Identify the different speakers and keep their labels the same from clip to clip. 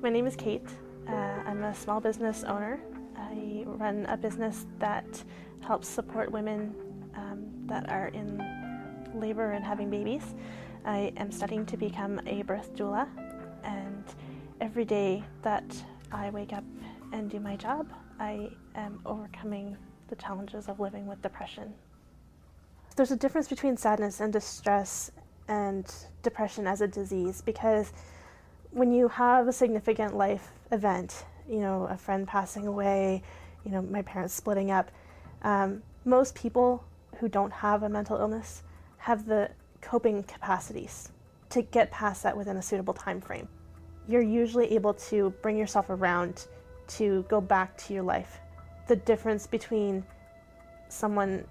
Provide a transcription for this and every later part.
Speaker 1: My name is Kate. I'm a small business owner. I run a business that helps support women that are in labor and having babies. I am studying to become a birth doula, and every day that I wake up and do my job, I am overcoming the challenges of living with depression. There's a difference between sadness and distress and depression as a disease, because when you have a significant life event, a friend passing away, my parents splitting up, most people who don't have a mental illness have the coping capacities to get past that within a suitable time frame. You're usually able to bring yourself around to go back to your life. The difference between someone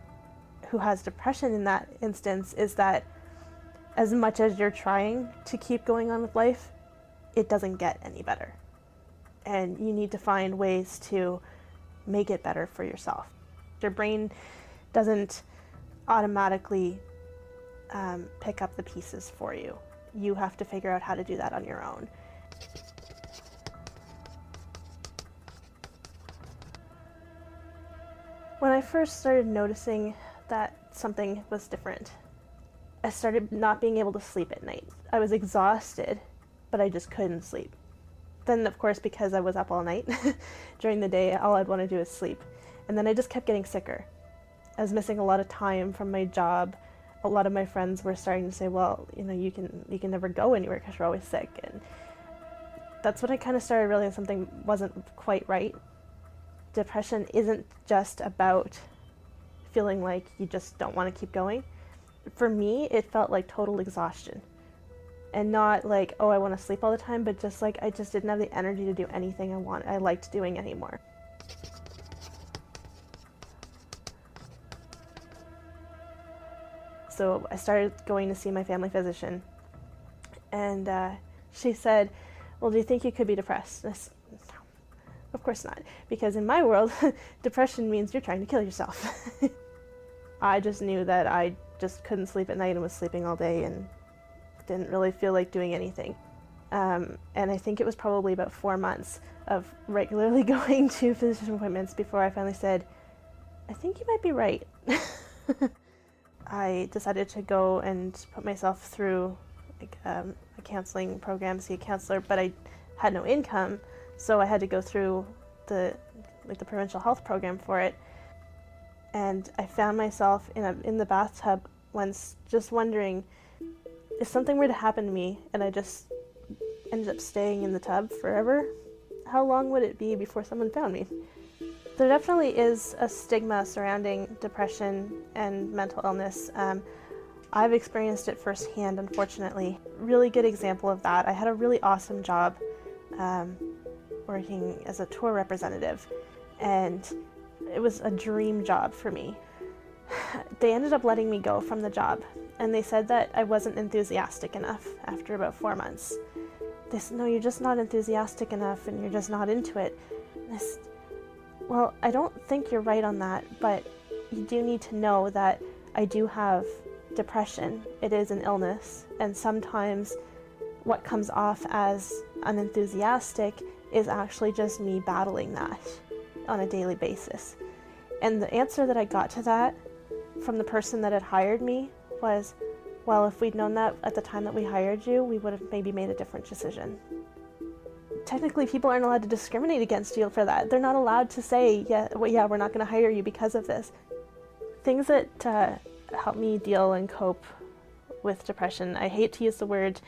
Speaker 1: who has depression in that instance is that as much as you're trying to keep going on with life, it doesn't get any better. And you need to find ways to make it better for yourself. Your brain doesn't automatically pick up the pieces for you. You have to figure out how to do that on your own. When I first started noticing that something was different, I started not being able to sleep at night. I was exhausted, but I just couldn't sleep. Then, of course, because I was up all night during the day, all I'd want to do is sleep. And then I just kept getting sicker. I was missing a lot of time from my job. A lot of my friends were starting to say, well, you can never go anywhere because you're always sick. And that's when I kind of started realizing something wasn't quite right. Depression isn't just about feeling like you just don't want to keep going. For me, it felt like total exhaustion. And not like, oh, I want to sleep all the time, but just like I just didn't have the energy to do anything I liked doing anymore. So I started going to see my family physician, and she said, well, do you think you could be depressed? And I said, no, of course not, because in my world, depression means you're trying to kill yourself. I just knew that I just couldn't sleep at night and was sleeping all day and didn't really feel like doing anything. And I think it was probably about 4 months of regularly going to physician appointments before I finally said, I think you might be right. I decided to go and put myself through a counseling program, see a counselor, but I had no income, so I had to go through the provincial health program for it. And I found myself in the bathtub once, just wondering, if something were to happen to me and I just ended up staying in the tub forever, how long would it be before someone found me? There definitely is a stigma surrounding depression and mental illness. I've experienced it firsthand, unfortunately. Really good example of that. I had a really awesome job working as a tour representative, and it was a dream job for me. They ended up letting me go from the job, and they said that I wasn't enthusiastic enough after about 4 months. They said, no, you're just not enthusiastic enough and you're just not into it. And I said, well, I don't think you're right on that, but you do need to know that I do have depression. It is an illness, and sometimes what comes off as unenthusiastic is actually just me battling that on a daily basis. And the answer that I got to that from the person that had hired me was, well, if we'd known that at the time that we hired you, we would have maybe made a different decision. Technically, people aren't allowed to discriminate against you for that. They're not allowed to say, we're not going to hire you because of this. Things that help me deal and cope with depression, I hate to use the word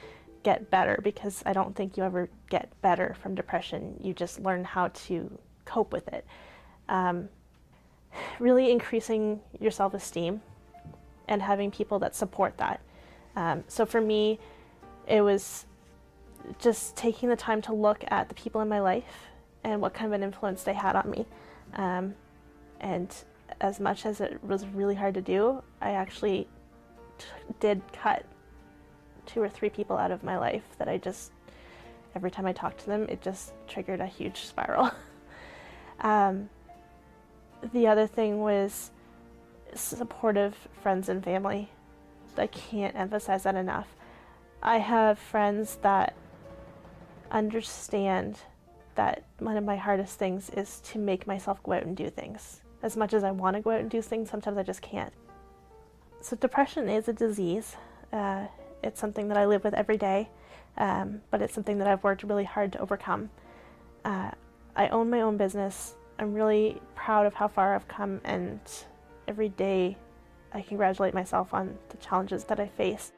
Speaker 1: get better, because I don't think you ever get better from depression. You just learn how to cope with it. Really increasing your self-esteem and having people that support that. So for me, it was just taking the time to look at the people in my life and what kind of an influence they had on me. And as much as it was really hard to do, I actually did cut 2 or 3 people out of my life that I just, every time I talked to them, it just triggered a huge spiral. The other thing was supportive friends and family. I can't emphasize that enough. I have friends that understand that one of my hardest things is to make myself go out and do things. As much as I want to go out and do things, sometimes I just can't. So depression is a disease. It's something that I live with every day, but it's something that I've worked really hard to overcome. I own my own business. I'm really proud of how far I've come, and every day I congratulate myself on the challenges that I face.